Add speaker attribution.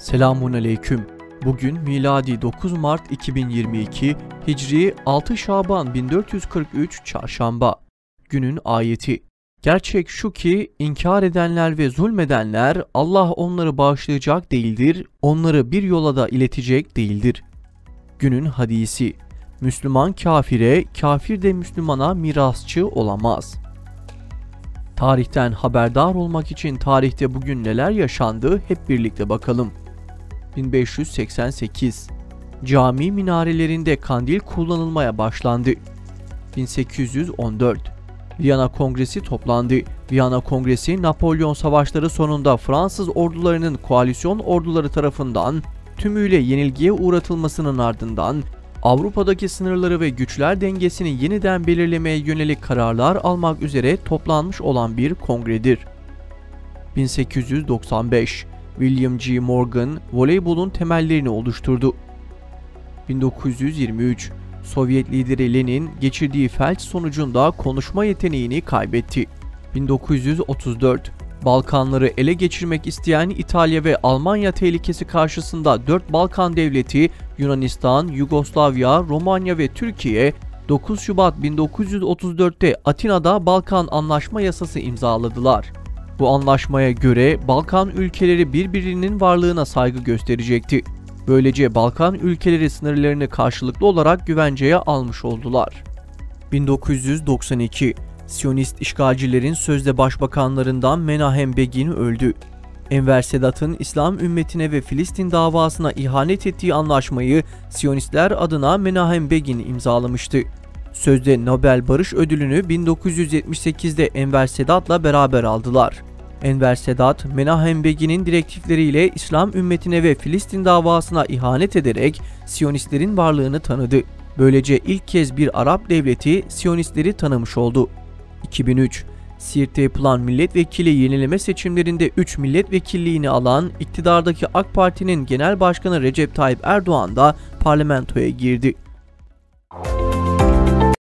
Speaker 1: Selamun aleyküm. Bugün miladi 9 Mart 2022, Hicri 6 Şaban 1443 Çarşamba. Günün ayeti. Gerçek şu ki inkar edenler ve zulmedenler Allah onları bağışlayacak değildir, onları bir yola da iletecek değildir. Günün hadisi. Müslüman kafire, kafir de Müslümana mirasçı olamaz. Tarihten haberdar olmak için tarihte bugün neler yaşandı hep birlikte bakalım. 1588 Cami minarelerinde kandil kullanılmaya başlandı. 1814 Viyana Kongresi toplandı. Viyana Kongresi Napolyon Savaşları sonunda Fransız ordularının koalisyon orduları tarafından tümüyle yenilgiye uğratılmasının ardından Avrupa'daki sınırları ve güçler dengesini yeniden belirlemeye yönelik kararlar almak üzere toplanmış olan bir kongredir. 1895 William G. Morgan voleybolun temellerini oluşturdu. 1923 Sovyet lideri Lenin geçirdiği felç sonucunda konuşma yeteneğini kaybetti. 1934 Balkanları ele geçirmek isteyen İtalya ve Almanya tehlikesi karşısında 4 Balkan devleti Yunanistan, Yugoslavya, Romanya ve Türkiye 9 Şubat 1934'te Atina'da Balkan Anlaşma Yasası imzaladılar. Bu anlaşmaya göre Balkan ülkeleri birbirinin varlığına saygı gösterecekti. Böylece Balkan ülkeleri sınırlarını karşılıklı olarak güvenceye almış oldular. 1992 Siyonist işgalcilerin sözde başbakanlarından Menahem Begin öldü. Enver Sedat'ın İslam ümmetine ve Filistin davasına ihanet ettiği anlaşmayı Siyonistler adına Menahem Begin imzalamıştı. Sözde Nobel Barış Ödülünü 1978'de Enver Sedat'la beraber aldılar. Enver Sedat, Menahem Begin'in direktifleriyle İslam ümmetine ve Filistin davasına ihanet ederek Siyonistlerin varlığını tanıdı. Böylece ilk kez bir Arap devleti Siyonistleri tanımış oldu. 2003 Siirt'te yapılan milletvekili yenileme seçimlerinde 3 milletvekilliğini alan iktidardaki AK Parti'nin Genel Başkanı Recep Tayyip Erdoğan da parlamentoya girdi.